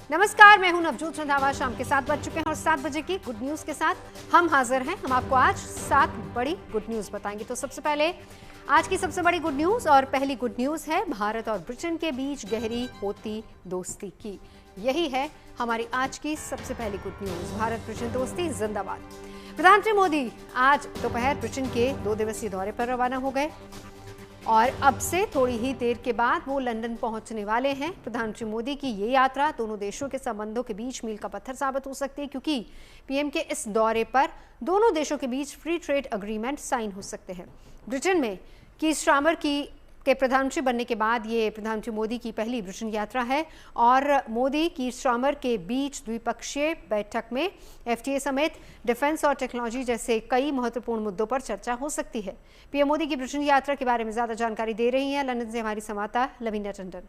नमस्कार, मैं हूं नवजोत रंधावा। शाम के 7 बज चुके हैं और 7 बजे की गुड न्यूज के साथ हम हाजिर हैं। हम आपको आज 7 बड़ी गुड न्यूज बताएंगे। तो सबसे पहले आज की सबसे बड़ी गुड न्यूज और पहली गुड न्यूज है भारत और ब्रिटेन के बीच गहरी होती दोस्ती की। यही है हमारी आज की सबसे पहली गुड न्यूज। भारत ब्रिटेन दोस्ती जिंदाबाद। प्रधानमंत्री मोदी आज दोपहर ब्रिटेन के 2 दिवसीय दौरे पर रवाना हो गए और अब से थोड़ी ही देर के बाद वो लंदन पहुंचने वाले हैं। प्रधानमंत्री मोदी की ये यात्रा दोनों देशों के संबंधों के बीच मील का पत्थर साबित हो सकती है, क्योंकि पीएम के इस दौरे पर दोनों देशों के बीच फ्री ट्रेड एग्रीमेंट साइन हो सकते हैं। ब्रिटेन में कीर स्टारमर के प्रधानमंत्री बनने के बाद ये प्रधानमंत्री मोदी की पहली ब्रिटेन यात्रा है और मोदी कीर स्टारमर के बीच द्विपक्षीय बैठक में एफटीए समेत डिफेंस और टेक्नोलॉजी जैसे कई महत्वपूर्ण मुद्दों पर चर्चा हो सकती है। पीएम मोदी की ब्रिटेन यात्रा के बारे में ज्यादा जानकारी दे रही हैं लंदन से हमारी संवाददाता लवीना टंडन।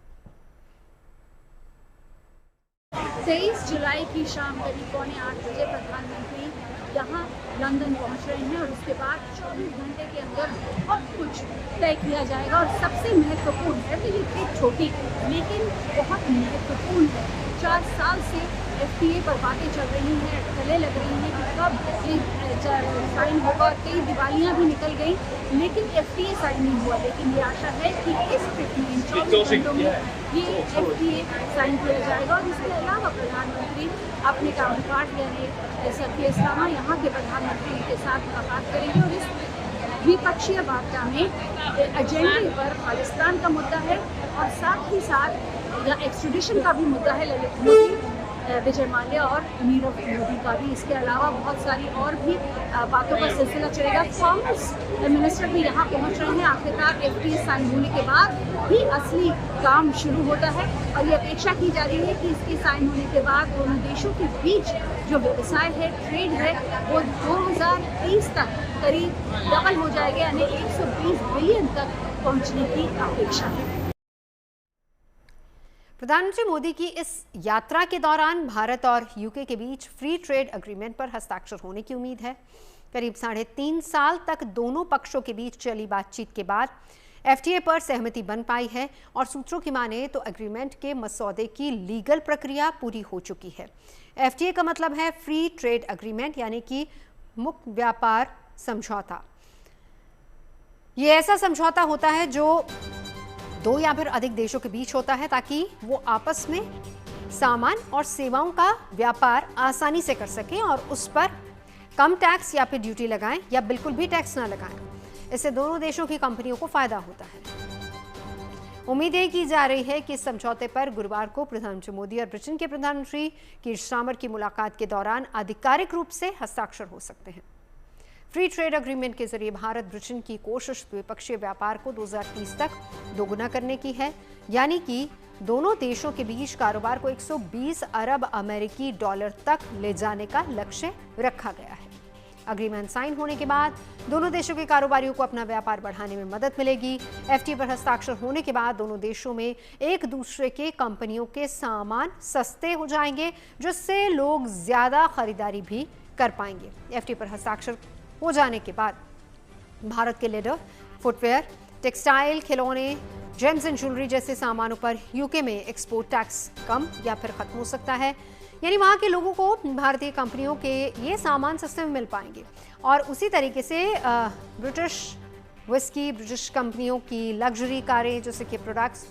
23 जुलाई की शाम करीब 7:45 बजे प्रधानमंत्री यहाँ लंदन पहुँच रहे हैं और उसके बाद 24 घंटे के अंदर बहुत कुछ तय किया जाएगा। और सबसे महत्वपूर्ण है, तो ये छोटी लेकिन बहुत महत्वपूर्ण है, 4 साल से एफटीए पर बातें चल रही हैं, गले लग रही हैं कि कब ये साइन होगा। कई दिवालियाँ भी निकल गई लेकिन एफटीए साइन नहीं हुआ। लेकिन ये आशा है कि इस ट्रिप में 24 घंटों में ये एफटीए साइन किया जाएगा। और इसके अलावा प्रधानमंत्री अपने काउंटरपार्ट यानी सर इस्लामा यहाँ के प्रधानमंत्री के साथ मुलाकात करेंगे और इस द्विपक्षीय वार्ता में एजेंडे पर पाकिस्तान का मुद्दा है और साथ ही साथ या एक्सट्रेडिशन का भी मुद्दा है, ललित मोदी, विजय माल्या और नीरव मोदी का भी। इसके अलावा बहुत सारी और भी बातों का सिलसिला चलेगा। कॉमर्स मिनिस्टर भी यहाँ पहुँच रहे हैं। आखिरकार एफटीए साइन होने के बाद ही असली काम शुरू होता है और ये अपेक्षा की जा रही है कि इसके साइन होने के बाद दोनों देशों के बीच जो व्यवसाय है, ट्रेड है, वो 2030 तक करीब डबल हो जाएगा, यानी 120 बिलियन तक पहुँचने की अपेक्षा है। प्रधानमंत्री मोदी की इस यात्रा के दौरान भारत और यूके के बीच फ्री ट्रेड एग्रीमेंट पर हस्ताक्षर होने की उम्मीद है। करीब 3.5 साल तक दोनों पक्षों के बीच चली बातचीत के बाद एफटीए पर सहमति बन पाई है और सूत्रों की माने तो एग्रीमेंट के मसौदे की लीगल प्रक्रिया पूरी हो चुकी है। एफटीए का मतलब है फ्री ट्रेड एग्रीमेंट, यानी कि मुक्त व्यापार समझौता। ये ऐसा समझौता होता है जो 2 या फिर अधिक देशों के बीच होता है ताकि वो आपस में सामान और सेवाओं का व्यापार आसानी से कर सकें और उस पर कम टैक्स या फिर ड्यूटी लगाएं या बिल्कुल भी टैक्स ना लगाएं। इससे दोनों देशों की कंपनियों को फायदा होता है। उम्मीद ये की जा रही है कि इस समझौते पर गुरुवार को प्रधानमंत्री मोदी और ब्रिटेन के प्रधानमंत्री कीर स्टारमर की मुलाकात के दौरान आधिकारिक रूप से हस्ताक्षर हो सकते हैं। फ्री ट्रेड एग्रीमेंट के जरिए भारत ब्रिटेन की कोशिश द्विपक्षीय व्यापार को 2030 तक दोगुना करने की है, यानी कि दोनों देशों के बीच कारोबार को 120 अरब अमेरिकी डॉलर तक ले जाने का लक्ष्य रखा गया है। एग्रीमेंट साइन होने के बाद दोनों देशों के कारोबारियों को अपना व्यापार बढ़ाने में मदद मिलेगी। एफटीए पर हस्ताक्षर होने के बाद दोनों देशों में एक दूसरे के कंपनियों के सामान सस्ते हो जाएंगे, जिससे लोग ज्यादा खरीदारी भी कर पाएंगे। एफटीए पर हस्ताक्षर हो जाने के बाद भारत के लेदर, फुटवेयर, टेक्सटाइल, खिलौने, जेम्स एंड ज्वेलरी जैसे सामानों पर यूके में एक्सपोर्ट टैक्स कम या फिर खत्म हो सकता है, यानी वहाँ के लोगों को भारतीय कंपनियों के ये सामान सस्ते में मिल पाएंगे। और उसी तरीके से ब्रिटिश विस्की, ब्रिटिश कंपनियों की लग्जरी कारें जैसे कि प्रोडक्ट्स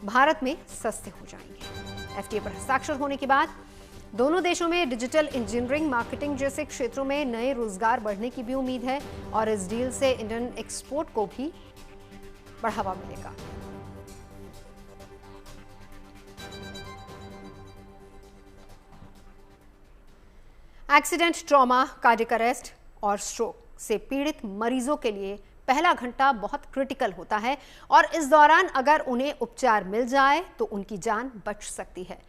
भारत में सस्ते हो जाएंगे। एफटीए पर हस्ताक्षर होने के बाद दोनों देशों में डिजिटल इंजीनियरिंग, मार्केटिंग जैसे क्षेत्रों में नए रोजगार बढ़ने की भी उम्मीद है और इस डील से इंडियन एक्सपोर्ट को भी बढ़ावा मिलेगा। एक्सीडेंट, ट्रॉमा, कार्डियक अरेस्ट और स्ट्रोक से पीड़ित मरीजों के लिए पहला घंटा बहुत क्रिटिकल होता है और इस दौरान अगर उन्हें उपचार मिल जाए तो उनकी जान बच सकती है।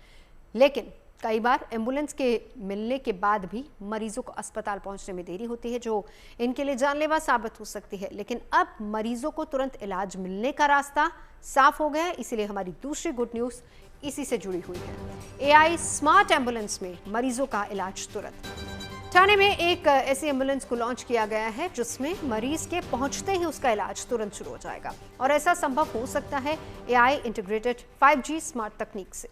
लेकिन कई बार एम्बुलेंस के मिलने के बाद भी मरीजों को अस्पताल पहुंचने में देरी होती है, जो इनके लिए जानलेवा साबित हो सकती है। लेकिन अब मरीजों को तुरंत इलाज मिलने का रास्ता साफ हो गया है, इसीलिए हमारी दूसरी गुड न्यूज़ इसी से जुड़ी हुई है। एआई स्मार्ट एम्बुलेंस में मरीजों का इलाज तुरंत। ठाणे में एक ऐसी एम्बुलेंस को लॉन्च किया गया है जिसमें मरीज के पहुंचते ही उसका इलाज तुरंत शुरू हो जाएगा और ऐसा संभव हो सकता है एआई इंटीग्रेटेड 5G स्मार्ट तकनीक से।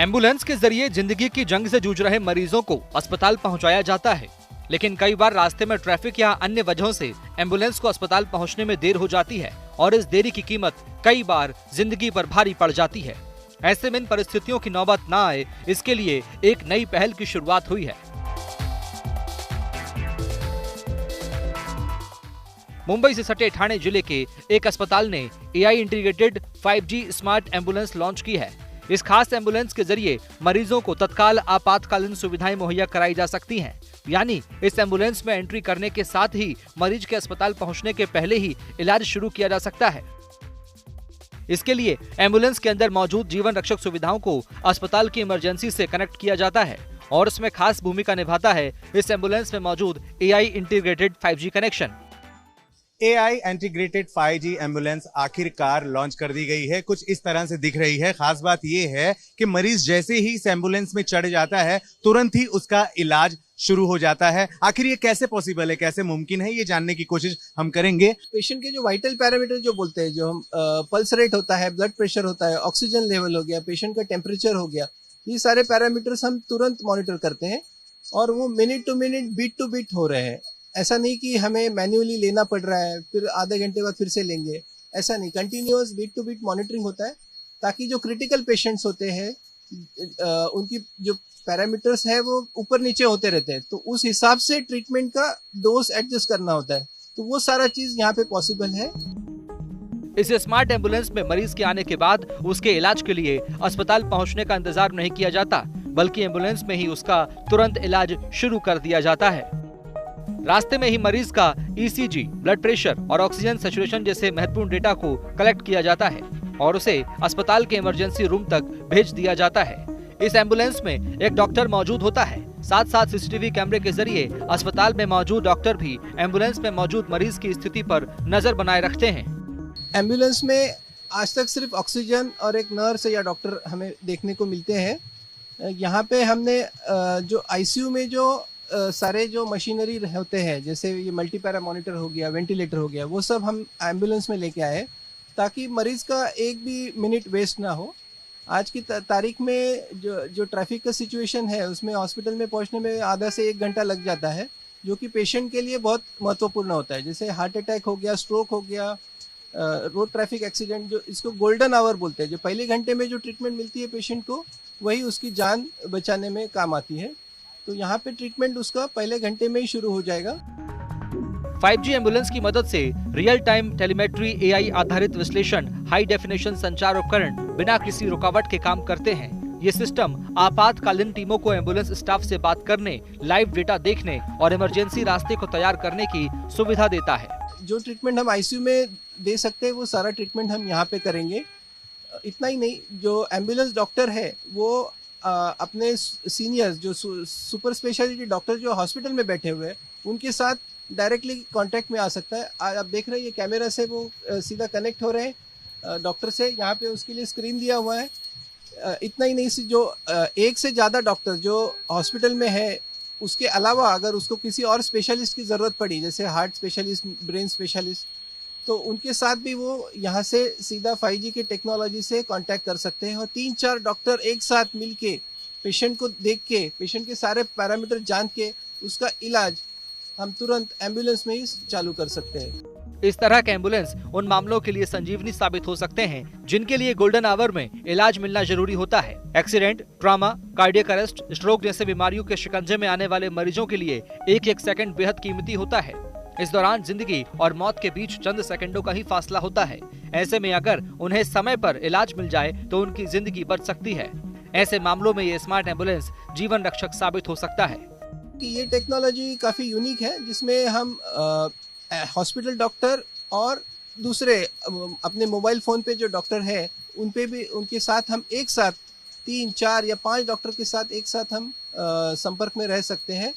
एम्बुलेंस के जरिए जिंदगी की जंग से जूझ रहे मरीजों को अस्पताल पहुंचाया जाता है, लेकिन कई बार रास्ते में ट्रैफिक या अन्य वजहों से एम्बुलेंस को अस्पताल पहुंचने में देर हो जाती है और इस देरी की कीमत कई बार जिंदगी पर भारी पड़ जाती है। ऐसे में इन परिस्थितियों की नौबत ना आए, इसके लिए एक नई पहल की शुरुआत हुई है। मुंबई से सटे ठाणे जिले के एक अस्पताल ने AI integrated 5G smart ambulance launch की है। इस खास एम्बुलेंस के जरिए मरीजों को तत्काल आपातकालीन सुविधाएं मुहैया कराई जा सकती हैं। यानी इस एम्बुलेंस में एंट्री करने के साथ ही मरीज के अस्पताल पहुंचने के पहले ही इलाज शुरू किया जा सकता है। इसके लिए एम्बुलेंस के अंदर मौजूद जीवन रक्षक सुविधाओं को अस्पताल की इमरजेंसी से कनेक्ट किया जाता है और इसमें खास भूमिका निभाता है इस एम्बुलेंस में मौजूद AI integrated 5G connection. AI integrated 5G ambulance आखिरकार लॉन्च कर दी गई है। कुछ इस तरह से दिख रही है। खास बात यह है कि मरीज जैसे ही इस एम्बुलेंस में चढ़ जाता है, तुरंत ही उसका इलाज शुरू हो जाता है। आखिर ये कैसे पॉसिबल है, कैसे मुमकिन है, ये जानने की कोशिश हम करेंगे। पेशेंट के जो वाइटल पैरामीटर जो बोलते हैं, जो हम पल्स रेट होता है, ब्लड प्रेशर होता है, ऑक्सीजन लेवल हो गया, पेशेंट का टेम्परेचर हो गया, ये सारे पैरामीटर्स हम तुरंत मॉनिटर करते हैं और वो minute to minute, beat to beat हो रहे हैं। ऐसा नहीं कि हमें मैन्युअली लेना पड़ रहा है, फिर आधे घंटे बाद फिर से लेंगे, ऐसा नहीं। Continuous beat to beat monitoring होता है ताकि जो क्रिटिकल पेशेंट्स होते हैं उनकी जो पैरामीटर्स है वो ऊपर नीचे होते रहते हैं, तो उस हिसाब से ट्रीटमेंट का डोज एडजस्ट करना होता है। तो वो सारा चीज यहाँ पे पॉसिबल है। इस स्मार्ट एम्बुलेंस में मरीज के आने के बाद उसके इलाज के लिए अस्पताल पहुंचने का इंतजार नहीं किया जाता, बल्कि एम्बुलेंस में ही उसका तुरंत इलाज शुरू कर दिया जाता है। रास्ते में ही मरीज का ECG, ब्लड प्रेशर और ऑक्सीजन सैचुरेशन जैसे महत्वपूर्ण डेटा को कलेक्ट किया जाता है और उसे अस्पताल के इमरजेंसी रूम तक भेज दिया जाता है। इस एम्बुलेंस में एक डॉक्टर मौजूद होता है। साथ साथ CCTV कैमरे के जरिए अस्पताल में मौजूद डॉक्टर भी एम्बुलेंस में मौजूद मरीज की स्थिति पर नजर बनाए रखते हैं। एम्बुलेंस में आज तक सिर्फ ऑक्सीजन और एक नर्स या डॉक्टर हमें देखने को मिलते हैं। यहाँ पे हमने जो ICU में जो सारे जो मशीनरी होते हैं, जैसे ये मल्टीपैरा मॉनिटर हो गया, वेंटिलेटर हो गया, वो सब हम एम्बुलेंस में लेके आए ताकि मरीज का एक भी मिनट वेस्ट ना हो। आज की तारीख में जो ट्रैफिक का सिचुएशन है, उसमें हॉस्पिटल में पहुंचने में आधा से 1 घंटा लग जाता है, जो कि पेशेंट के लिए बहुत महत्वपूर्ण होता है। जैसे हार्ट अटैक हो गया, स्ट्रोक हो गया, रोड ट्रैफिक एक्सीडेंट, जो इसको गोल्डन आवर बोलते हैं। जो पहले घंटे में जो ट्रीटमेंट मिलती है पेशेंट को, वही उसकी जान बचाने में काम आती है। तो यहाँ पे ट्रीटमेंट उसका पहले घंटे में ही शुरू हो जाएगा। 5G एम्बुलेंस की मदद से रियल टाइम टेलीमेट्री AI आधारित विश्लेषण, हाई डेफिनेशन संचार उपकरण बिना किसी रुकावट के काम करते हैं। ये सिस्टम आपातकालीन टीमों को एम्बुलेंस स्टाफ से बात करने, लाइव डेटा देखने और इमरजेंसी रास्ते को तैयार करने की सुविधा देता है। जो ट्रीटमेंट हम ICU में दे सकते हैं, वो सारा ट्रीटमेंट हम यहाँ पे करेंगे। इतना ही नहीं, जो एम्बुलेंस डॉक्टर है वो अपने सीनियर्स, जो सुपर स्पेशलिटी डॉक्टर जो हॉस्पिटल में बैठे हुए हैं, उनके साथ डायरेक्टली कांटेक्ट में आ सकता है। आप देख रहे हैं ये कैमरा से वो सीधा कनेक्ट हो रहे हैं डॉक्टर से। यहाँ पे उसके लिए स्क्रीन दिया हुआ है। इतना ही नहीं, जो एक से ज़्यादा डॉक्टर जो हॉस्पिटल में है, उसके अलावा अगर उसको किसी और स्पेशलिस्ट की ज़रूरत पड़ी, जैसे हार्ट स्पेशलिस्ट, ब्रेन स्पेशलिस्ट, तो उनके साथ भी वो यहाँ से सीधा 5G की टेक्नोलॉजी से कांटेक्ट कर सकते हैं और 3-4 डॉक्टर एक साथ मिलके पेशेंट को देख के, पेशेंट के सारे पैरामीटर जान के उसका इलाज हम तुरंत एम्बुलेंस में ही चालू कर सकते हैं। इस तरह के एम्बुलेंस उन मामलों के लिए संजीवनी साबित हो सकते हैं जिनके लिए गोल्डन आवर में इलाज मिलना जरूरी होता है। Accident, trauma, cardiac arrest, stroke जैसे बीमारियों के शिकंजे में आने वाले मरीजों के लिए एक सेकंड बेहद कीमती होता है। इस दौरान जिंदगी और मौत के बीच चंद सेकंडों का ही फासला होता है। ऐसे में अगर उन्हें समय पर इलाज मिल जाए तो उनकी जिंदगी बच सकती है। ऐसे मामलों में ये स्मार्ट एम्बुलेंस जीवन रक्षक साबित हो सकता है। ये टेक्नोलॉजी काफी यूनिक है, जिसमें हम हॉस्पिटल डॉक्टर और दूसरे अपने मोबाइल फोन पे जो डॉक्टर है, उनके साथ हम एक साथ 3, 4 या 5 डॉक्टर के साथ एक साथ हम संपर्क में रह सकते हैं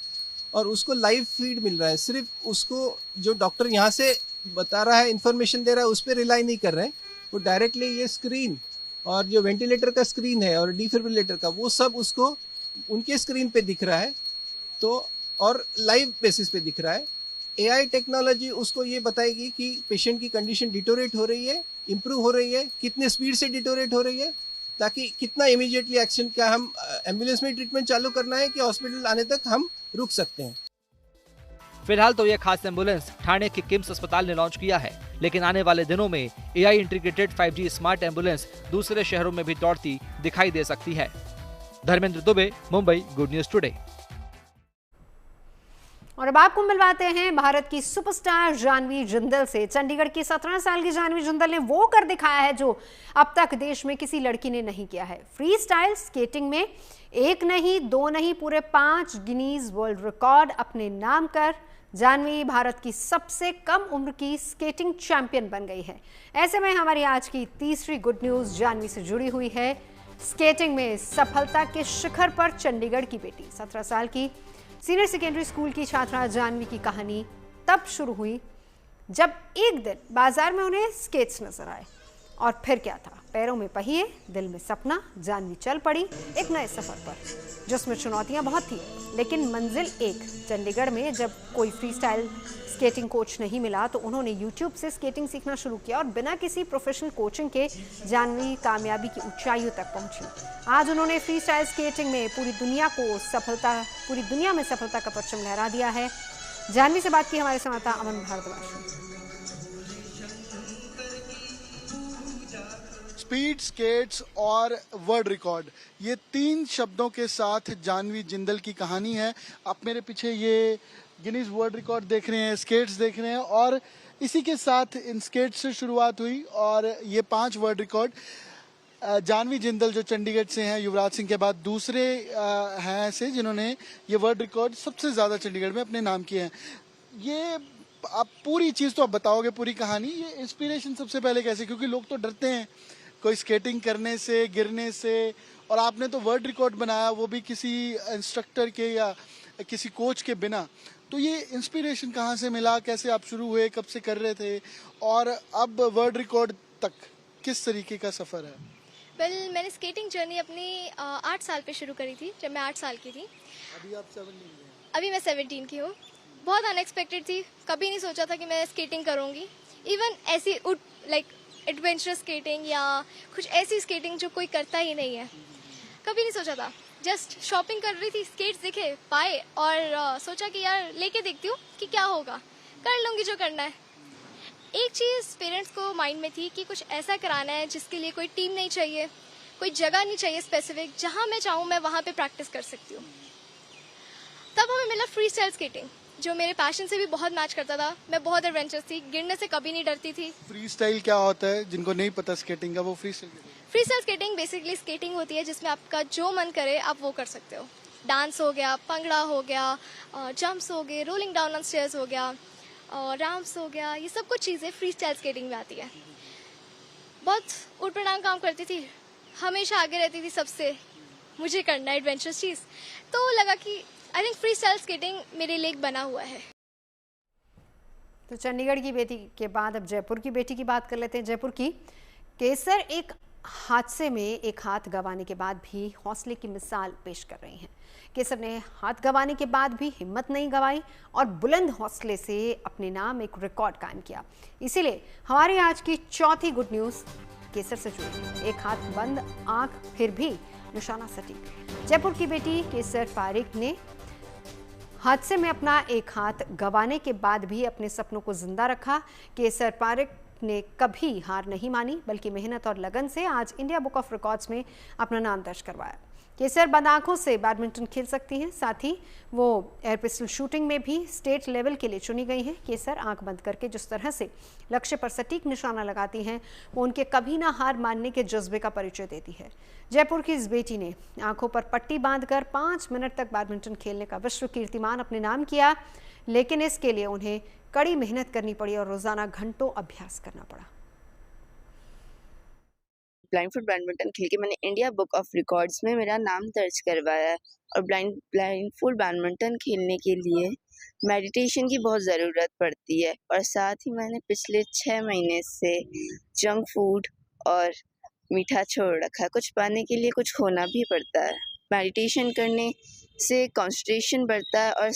और उसको लाइव फीड मिल रहा है। सिर्फ उसको जो डॉक्टर यहाँ से बता रहा है, इन्फॉर्मेशन दे रहा है, उस पर रिलाई नहीं कर रहे हैं। वो डायरेक्टली ये स्क्रीन और जो वेंटिलेटर का स्क्रीन है और डिफिब्रिलेटर का, वो सब उसको उनके स्क्रीन पे दिख रहा है, तो और लाइव बेसिस पे दिख रहा है। AI टेक्नोलॉजी उसको ये बताएगी कि पेशेंट की कंडीशन डिटोरेट हो रही है, इम्प्रूव हो रही है, कितने स्पीड से डिटोरेट हो रही है, ताकि कितना इमीडिएटली एक्शन, क्या हम एम्बुलेंस में ट्रीटमेंट चालू करना है कि हॉस्पिटल आने तक हम रुक सकते हैं। फिलहाल तो यह खास एम्बुलेंस ठाणे के किम्स अस्पताल ने लॉन्च किया है, लेकिन आने वाले दिनों में AI integrated 5G smart ambulance दूसरे शहरों में भी दौड़ती दिखाई दे सकती है। Dharmendra Dubey, Mumbai, good news today. और अब आपको मिलवाते हैं भारत की सुपरस्टार जाह्नवी जिंदल से। चंडीगढ़ की 17 साल की जाह्नवी जिंदल ने वो कर दिखाया है जो अब तक देश में किसी लड़की ने नहीं किया है। फ्री स्टाइल स्केटिंग में एक नहीं, दो नहीं, पूरे 5 गिनीज वर्ल्ड रिकॉर्ड अपने नाम कर जाह्नवी भारत की सबसे कम उम्र की स्केटिंग चैंपियन बन गई है। ऐसे में हमारी आज की तीसरी गुड न्यूज जाह्नवी से जुड़ी हुई है। स्केटिंग में सफलता के शिखर पर चंडीगढ़ की बेटी 17 साल की सीनियर सेकेंडरी स्कूल की छात्रा जाह्नवी की कहानी तब शुरू हुई जब एक दिन बाजार में उन्हें स्केट्स नजर आए। और फिर क्या था, पैरों में पहिए, दिल में सपना, जाह्नवी चल पड़ी एक नए सफर पर जिसमें चुनौतियां बहुत थी लेकिन मंजिल एक। चंडीगढ़ में जब कोई फ्री स्टाइल स्केटिंग कोच नहीं मिला तो उन्होंने यूट्यूब से स्केटिंग सीखना शुरू किया और बिना किसी प्रोफेशनल कोचिंग के जाह्नवी कामयाबी की ऊंचाइयों तक पहुंची। आज उन्होंने फ्री स्टाइल स्केटिंग में पूरी दुनिया में सफलता का परचम लहरा दिया है। जाह्नवी से बात की हमारे संवाददाता अमन भारद्वाज। स्पीड, स्केट्स और वर्ल्ड रिकॉर्ड, ये 3 शब्दों के साथ जाह्नवी जिंदल की कहानी है। आप मेरे पीछे ये गिनीज वर्ल्ड रिकॉर्ड देख रहे हैं, स्केट्स देख रहे हैं और इसी के साथ इन स्केट्स से शुरुआत हुई और ये 5 वर्ल्ड रिकॉर्ड। जाह्नवी जिंदल जो चंडीगढ़ से हैं, युवराज सिंह के बाद दूसरे हैं ऐसे जिन्होंने ये वर्ल्ड रिकॉर्ड सबसे ज़्यादा चंडीगढ़ में अपने नाम किए हैं। ये आप पूरी चीज़ तो आप बताओगे, पूरी कहानी, ये इंस्पिरेशन सबसे पहले कैसे, क्योंकि लोग तो डरते हैं कोई स्केटिंग करने से, गिरने से, और आपने तो वर्ल्ड रिकॉर्ड बनाया वो भी किसी इंस्ट्रक्टर के या किसी कोच के बिना। तो ये इंस्पिरेशन कहाँ से मिला, कैसे आप शुरू हुए, कब से कर रहे थे और अब वर्ल्ड रिकॉर्ड तक किस तरीके का सफ़र है? मैंने स्केटिंग जर्नी अपनी 8 साल पे शुरू करी थी जब मैं 8 साल की थी। अभी आप 17 हैं? अभी मैं 17 की हूँ। बहुत अनएक्सपेक्टेड थी, कभी नहीं सोचा था कि मैं स्केटिंग करूँगी। इवन ऐसी एडवेंचरस स्केटिंग या कुछ ऐसी स्केटिंग जो कोई करता ही नहीं है, कभी नहीं सोचा था। जस्ट शॉपिंग कर रही थी, स्केट्स दिखे, पाए और सोचा कि यार लेके देखती हूँ कि क्या होगा, कर लूँगी जो करना है। एक चीज़ पेरेंट्स को माइंड में थी कि कुछ ऐसा कराना है जिसके लिए कोई टीम नहीं चाहिए, कोई जगह नहीं चाहिए स्पेसिफिक, जहाँ मैं चाहूँ मैं वहाँ पे प्रैक्टिस कर सकती हूँ। तब हमें मिला फ्री स्टाइल स्केटिंग जो मेरे पैशन से भी बहुत मैच करता था। मैं बहुत एडवेंचरस थी, गिरने से कभी नहीं डरती थी। फ्री स्टाइल क्या होता है जिनको नहीं पता स्केटिंग का, वो free style skating basically skating होती है जिसमें आपका जो मन करे आप वो कर सकते हो। डांस हो गया, पंगड़ा हो गया, जंप्स हो गए, रोलिंग डाउन ऑन स्टेयर्स हो गया, रैम्प्स हो गया, ये सब कुछ चीज़ें फ्री स्टाइल स्केटिंग में आती है। बहुत उठपटांग काम करती थी, हमेशा आगे रहती थी सबसे, मुझे करना है एडवेंचरस चीज़, तो लगा कि I think free style skating मेरे लिए बना हुआ है। तो चंडीगढ़ की बेटी के बाद अब जयपुर की बेटी की बात कर लेते हैं। जयपुर की केसर एक हादसे में एक हाथ गंवाने के बाद भी हौसले की मिसाल पेश कर रही हैं। केसर ने हाथ गंवाने के बाद भी हिम्मत नहीं गंवाई और बुलंद हौसले से अपने नाम एक रिकॉर्ड कायम किया। इसीलिए हमारी आज की चौथी गुड न्यूज़ केसर से जुड़ी। एक हाथ बंद, आंख फिर भी निशाना सटीक। जयपुर की बेटी केसर पारिक ने हादसे में अपना एक हाथ गंवाने के बाद भी अपने सपनों को जिंदा रखा। केसर पारिक ने कभी हार नहीं मानी, बल्कि मेहनत और लगन से आज इंडिया बुक ऑफ रिकॉर्ड्स में अपना नाम दर्ज करवाया। केसर बंद आंखों से बैडमिंटन खेल सकती हैं, साथ ही वो एयर पिस्टल शूटिंग में भी स्टेट लेवल के लिए चुनी गई हैं। केसर आंख बंद करके जिस तरह से लक्ष्य पर सटीक निशाना लगाती हैं, वो उनके कभी ना हार मानने के जज्बे का परिचय देती है। जयपुर की इस बेटी ने आंखों पर पट्टी बांधकर 5 मिनट तक बैडमिंटन खेलने का विश्व कीर्तिमान अपने नाम किया, लेकिन इसके लिए उन्हें कड़ी मेहनत करनी पड़ी और रोजाना घंटों अभ्यास करना पड़ा। ब्लाइंड फुट बैडमिंटन खेल के मैंने इंडिया बुक ऑफ रिकॉर्ड्स में मेरा नाम दर्ज करवाया है। और ब्लाइंड फुट बैडमिंटन खेलने के लिए मेडिटेशन की बहुत ज़रूरत पड़ती है और साथ ही मैंने पिछले 6 महीने से जंक फूड और मीठा छोड़ रखा है। कुछ पाने के लिए कुछ खोना भी पड़ता है। मेडिटेशन करने से कंसंट्रेशन बढ़ता है और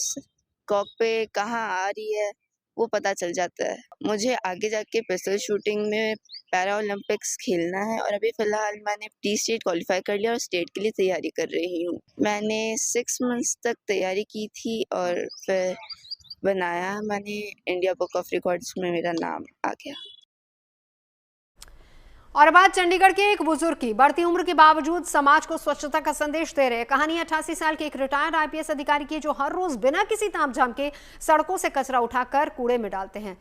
कॉक पे कहाँ आ रही है वो पता चल जाता है। मुझे आगे जाके पिस्टल शूटिंग में पैरा ओलंपिक्स खेलना है और अभी फ़िलहाल मैंने प्री स्टेट क्वालिफाई कर लिया और स्टेट के लिए तैयारी कर रही हूँ। मैंने 6 मंथ्स तक तैयारी की थी और फिर बनाया मैंने, इंडिया बुक ऑफ रिकॉर्ड्स में मेरा नाम आ गया। और बात चंडीगढ़ के एक बुजुर्ग की, बढ़ती उम्र के बावजूद समाज को स्वच्छता का संदेश दे रहे। कहानी 88 साल के एक रिटायर्ड आईपीएस अधिकारी की, जो हर रोज बिना किसी तामझाम के सड़कों से कचरा उठाकर कूड़े में डालते हैं।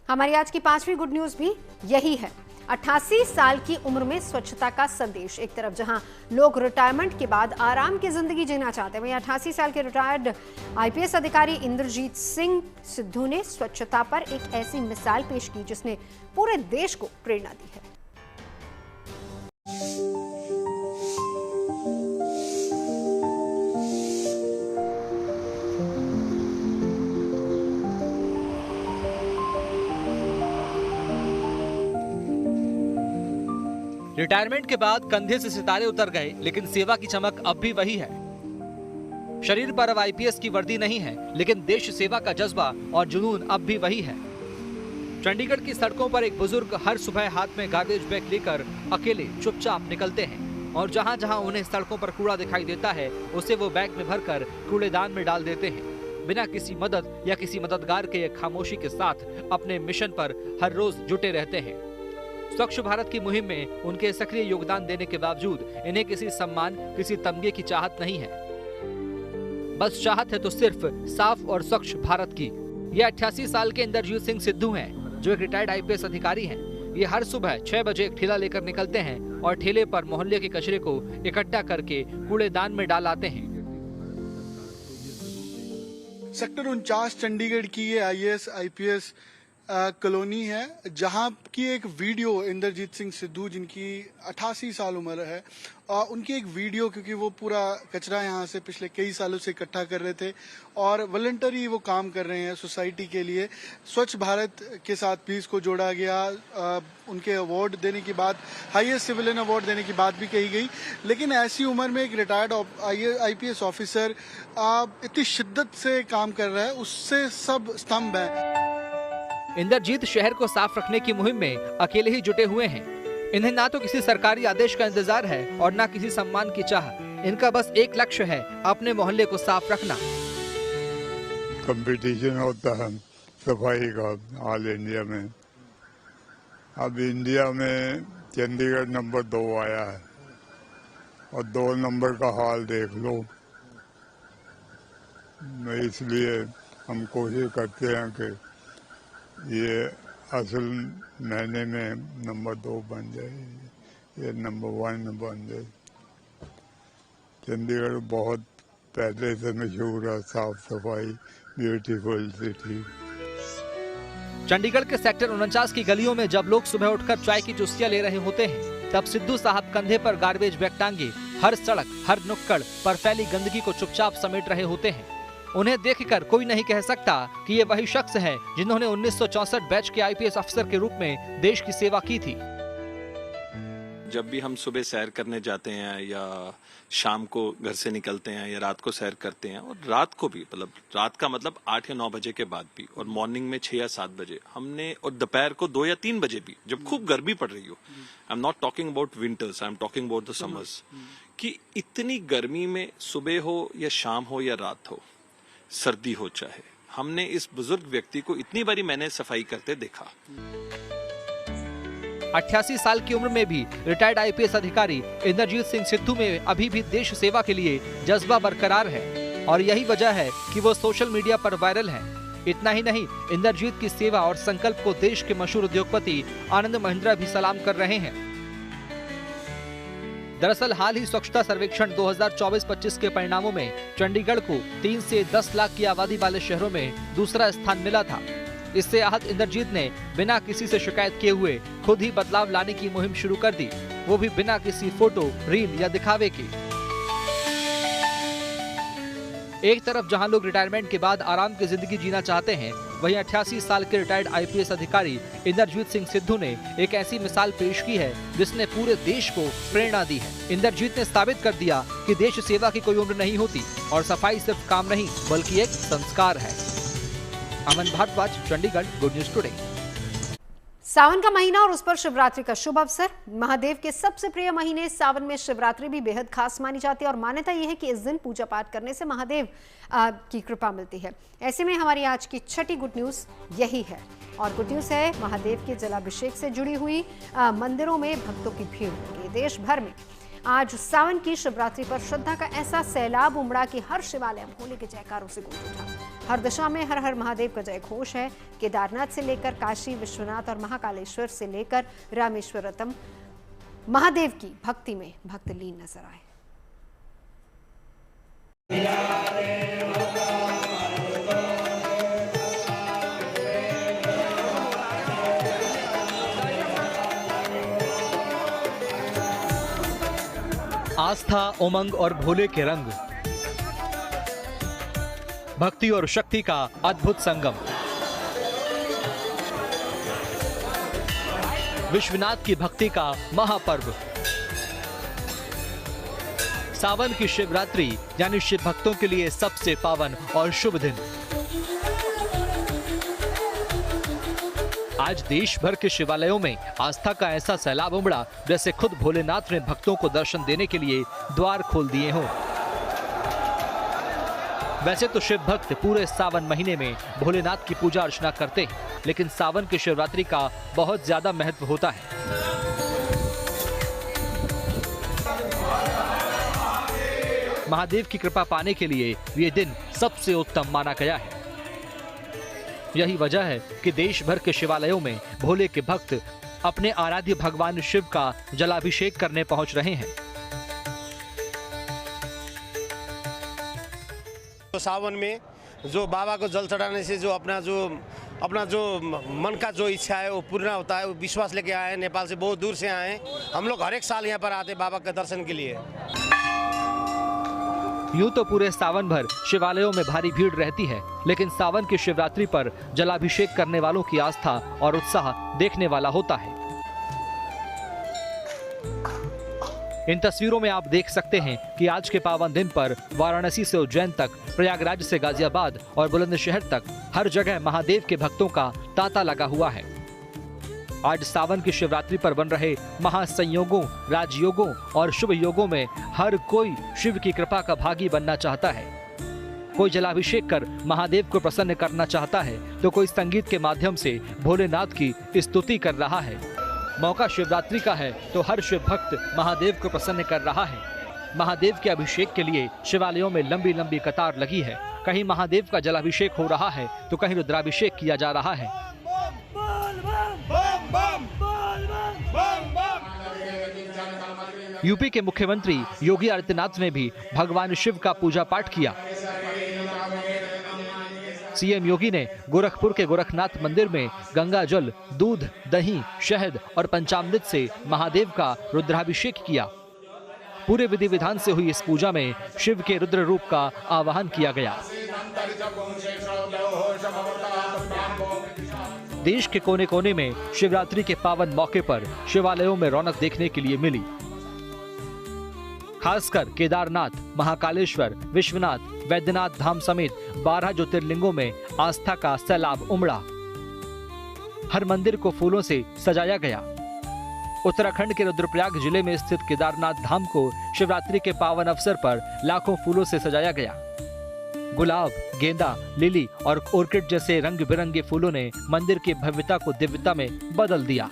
हमारी आज की 5वीं गुड न्यूज भी यही है। 88 साल की उम्र में स्वच्छता का संदेश। एक तरफ जहां लोग रिटायरमेंट के बाद आराम की जिंदगी जीना चाहते हैं, वहीं 88 साल के रिटायर्ड आईपीएस अधिकारी इंद्रजीत सिंह सिद्धू ने स्वच्छता पर एक ऐसी मिसाल पेश की जिसने पूरे देश को प्रेरणा दी है। रिटायरमेंट के बाद कंधे से सितारे उतर गए, लेकिन सेवा की चमक अब भी वही है। शरीर पर अब आईपीएस की वर्दी नहीं है, लेकिन देश सेवा का जज्बा और जुनून अब भी वही है। चंडीगढ़ की सड़कों पर एक बुजुर्ग हर सुबह हाथ में गार्बेज बैग लेकर अकेले चुपचाप निकलते हैं और जहां जहां उन्हें सड़कों पर कूड़ा दिखाई देता है, उसे वो बैग में भरकर कूड़ेदान में डाल देते हैं। बिना किसी मदद या किसी मददगार के खामोशी के साथ अपने मिशन पर हर रोज जुटे रहते हैं। स्वच्छ भारत की मुहिम में उनके सक्रिय योगदान देने के बावजूद इन्हें किसी सम्मान, किसी तमगे की चाहत नहीं है। बस चाहत है तो सिर्फ साफ और स्वच्छ भारत की। ये 88 साल के इंद्रजीत सिंह सिद्धू हैं, जो एक रिटायर्ड आईपीएस अधिकारी हैं। ये हर सुबह 6 बजे एक ठेला लेकर निकलते हैं और ठेले पर मोहल्ले के कचरे को इकट्ठा करके कूड़ेदान में डाल आते हैं। सेक्टर 49 चंडीगढ़ की ये आईएएस आईपीएस कॉलोनी है, जहां की एक वीडियो इंद्रजीत सिंह सिद्धू, जिनकी 88 साल उम्र है, उनकी एक वीडियो, क्योंकि वो पूरा कचरा यहां से पिछले कई सालों से इकट्ठा कर रहे थे और वॉलंटरी वो काम कर रहे हैं सोसाइटी के लिए। स्वच्छ भारत के साथ भी इसको जोड़ा गया। उनके अवार्ड देने की बात, हाईएस्ट सिविलियन अवार्ड देने की बात भी कही गई। लेकिन ऐसी उम्र में एक रिटायर्ड आईपीएस ऑफिसर इतनी शिद्दत से काम कर रहा है, उससे सब स्तंभ है। इंद्रजीत शहर को साफ रखने की मुहिम में अकेले ही जुटे हुए हैं। इन्हें ना तो किसी सरकारी आदेश का इंतजार है और ना किसी सम्मान की चाह। इनका बस एक लक्ष्य है, अपने मोहल्ले को साफ रखना। कंपटीशन होता है सफाई का ऑल इंडिया में। अब इंडिया में चंडीगढ़ नंबर 2 आया है और 2 नंबर का हाल देख लो। इसलिए हम कोशिश करते हैं कि ये असल महीने में नंबर 2 बन जाए, ये नंबर 1 बन जाए। चंडीगढ़ बहुत पहले से मशहूर है, साफ सफाई, ब्यूटीफुल सिटी। चंडीगढ़ के सेक्टर 49 की गलियों में जब लोग सुबह उठकर चाय की चुस्कियां ले रहे होते हैं, तब सिद्धू साहब कंधे पर गार्बेज बैग टांगे हर सड़क, हर नुक्कड़ पर फैली गंदगी को चुपचाप समेट रहे होते हैं। उन्हें देखकर कोई नहीं कह सकता कि ये वही शख्स है जिन्होंने 1964 बैच के आईपीएस अफसर के रूप में देश की सेवा की थी। जब भी हम सुबह सैर करने जाते हैं या शाम को घर से निकलते हैं या रात को सैर करते हैं, और रात को भी, मतलब रात का मतलब 8 या 9 बजे के बाद भी, और मॉर्निंग में 6 या 7 बजे हमने, और दोपहर को 2 या 3 बजे भी, जब खूब गर्मी पड़ रही हो, I am not talking about winters, I am talking about the summers, कि इतनी गर्मी में सुबह हो या शाम हो या रात हो, सर्दी हो चाहे, हमने इस बुजुर्ग व्यक्ति को इतनी बारी मैंने सफाई करते देखा। 88 साल की उम्र में भी रिटायर्ड आईपीएस अधिकारी इंद्रजीत सिंह सिद्धू में अभी भी देश सेवा के लिए जज्बा बरकरार है और यही वजह है कि वो सोशल मीडिया पर वायरल हैं। इतना ही नहीं, इंद्रजीत की सेवा और संकल्प को देश के मशहूर उद्योगपति आनंद महिंद्रा भी सलाम कर रहे हैं। दरअसल हाल ही स्वच्छता सर्वेक्षण 2024-25 के परिणामों में चंडीगढ़ को 3 से 10 लाख की आबादी वाले शहरों में दूसरा स्थान मिला था। इससे आहत इंद्रजीत ने बिना किसी से शिकायत किए हुए खुद ही बदलाव लाने की मुहिम शुरू कर दी, वो भी बिना किसी फोटो, रील या दिखावे की। एक तरफ जहां लोग रिटायरमेंट के बाद आराम की जिंदगी जीना चाहते हैं, वहीं 88 साल के रिटायर्ड आईपीएस अधिकारी इंद्रजीत सिंह सिद्धू ने एक ऐसी मिसाल पेश की है जिसने पूरे देश को प्रेरणा दी है। इंद्रजीत ने साबित कर दिया कि देश सेवा की कोई उम्र नहीं होती और सफाई सिर्फ काम नहीं बल्कि एक संस्कार है। Aman Bhardwaj, Chandigarh, good news today. सावन का महीना और उस पर शिवरात्रि का शुभ अवसर। महादेव के सबसे प्रिय महीने सावन में शिवरात्रि भी बेहद खास मानी जाती है और मान्यता यह है कि इस दिन पूजा पाठ करने से महादेव की कृपा मिलती है। ऐसे में हमारी आज की छठी गुड न्यूज यही है और गुड न्यूज है महादेव के जलाभिषेक से जुड़ी हुई मंदिरों में भक्तों की भीड़ लगी। देश भर में आज सावन की शिवरात्रि पर श्रद्धा का ऐसा सैलाब उमड़ा कि हर शिवालय भोले के जयकारों से गूंज उठा। हर दिशा में हर हर महादेव का जय घोष है। केदारनाथ से लेकर काशी विश्वनाथ और महाकालेश्वर से लेकर रामेश्वरम महादेव की भक्ति में भक्त लीन नजर आए। आस्था, उमंग और भोले के रंग, भक्ति और शक्ति का अद्भुत संगम। विश्वनाथ की भक्ति का महापर्व। सावन की शिवरात्रि यानी शिव भक्तों के लिए सबसे पावन और शुभ दिन। आज देश भर के शिवालयों में आस्था का ऐसा सैलाब उमड़ा जैसे खुद भोलेनाथ ने भक्तों को दर्शन देने के लिए द्वार खोल दिए हों। वैसे तो शिव भक्त पूरे सावन महीने में भोलेनाथ की पूजा अर्चना करते हैं, लेकिन सावन की शिवरात्रि का बहुत ज्यादा महत्व होता है। महादेव की कृपा पाने के लिए ये दिन सबसे उत्तम माना गया है। यही वजह है कि देश भर के शिवालयों में भोले के भक्त अपने आराध्य भगवान शिव का जलाभिषेक करने पहुंच रहे हैं। तो सावन में जो बाबा को जल चढ़ाने से जो अपना जो मन का जो इच्छा है वो पूर्ण होता है। वो विश्वास लेके आए हैं, नेपाल से बहुत दूर से आए हैं। हम लोग हर एक साल यहाँ पर आते हैं बाबा के दर्शन के लिए। यूं तो पूरे सावन भर शिवालयों में भारी भीड़ रहती है, लेकिन सावन की शिवरात्रि पर जलाभिषेक करने वालों की आस्था और उत्साह देखने वाला होता है। इन तस्वीरों में आप देख सकते हैं कि आज के पावन दिन पर वाराणसी से उज्जैन तक, प्रयागराज से गाजियाबाद और बुलंदशहर तक हर जगह महादेव के भक्तों का तांता लगा हुआ है। आज सावन की शिवरात्रि पर बन रहे महासंयोगों, राजयोगों और शुभ योगों में हर कोई शिव की कृपा का भागी बनना चाहता है। कोई जलाभिषेक कर महादेव को प्रसन्न करना चाहता है, तो कोई संगीत के माध्यम से भोलेनाथ की स्तुति कर रहा है। मौका शिवरात्रि का है तो हर शिव भक्त महादेव को प्रसन्न कर रहा है। महादेव के अभिषेक के लिए शिवालयों में लंबी लंबी कतार लगी है। कहीं महादेव का जलाभिषेक हो रहा है तो कहीं रुद्राभिषेक किया जा रहा है। यूपी के मुख्यमंत्री योगी आदित्यनाथ ने भी भगवान शिव का पूजा पाठ किया। सीएम योगी ने गोरखपुर के गोरखनाथ मंदिर में गंगा जल, दूध, दही, शहद और पंचामृत से महादेव का रुद्राभिषेक किया। पूरे विधि विधान से हुई इस पूजा में शिव के रुद्र रूप का आवाहन किया गया। देश के कोने कोने में शिवरात्रि के पावन मौके पर शिवालयों में रौनक देखने के लिए मिली। खासकर केदारनाथ, महाकालेश्वर, विश्वनाथ, वैद्यनाथ धाम समेत 12 ज्योतिर्लिंगों में आस्था का सैलाब उमड़ा। हर मंदिर को फूलों से सजाया गया। उत्तराखंड के रुद्रप्रयाग जिले में स्थित केदारनाथ धाम को शिवरात्रि के पावन अवसर पर लाखों फूलों से सजाया गया। गुलाब, गेंदा, लिली और ऑर्किड जैसे रंग बिरंगे फूलों ने मंदिर की भव्यता को दिव्यता में बदल दिया।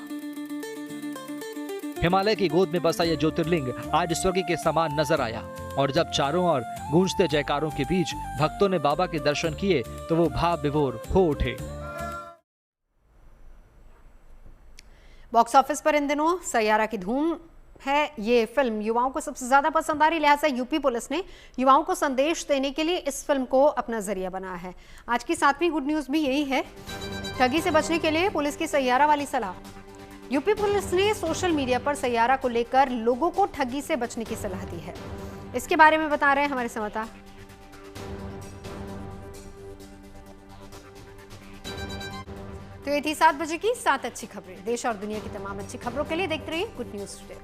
हिमालय की गोद में बसा यह ज्योतिर्लिंग आज स्वर्ग के समान नजर आया और जब चारों ओर गूंजते जयकारों के बीच भक्तों ने बाबा के दर्शन किए तो वो भाव विभोर हो उठे। बॉक्स ऑफिस पर इन दिनों सैयारा की धूम है। ये फिल्म युवाओं को सबसे ज्यादा पसंद आ रही, लिहाजा यूपी पुलिस ने युवाओं को संदेश देने के लिए इस फिल्म को अपना जरिया बनाया है। आज की 7वीं गुड न्यूज भी यही है। ठगी से बचने के लिए पुलिस की सैयारा वाली सलाह। यूपी पुलिस ने सोशल मीडिया पर सैयारा को लेकर लोगों को ठगी से बचने की सलाह दी है। इसके बारे में बता रहे हैं हमारे संवाददाता। तो ये थी 7 बजे की 7 अच्छी खबरें। देश और दुनिया की तमाम अच्छी खबरों के लिए देखते रहिए गुड न्यूज टुडे।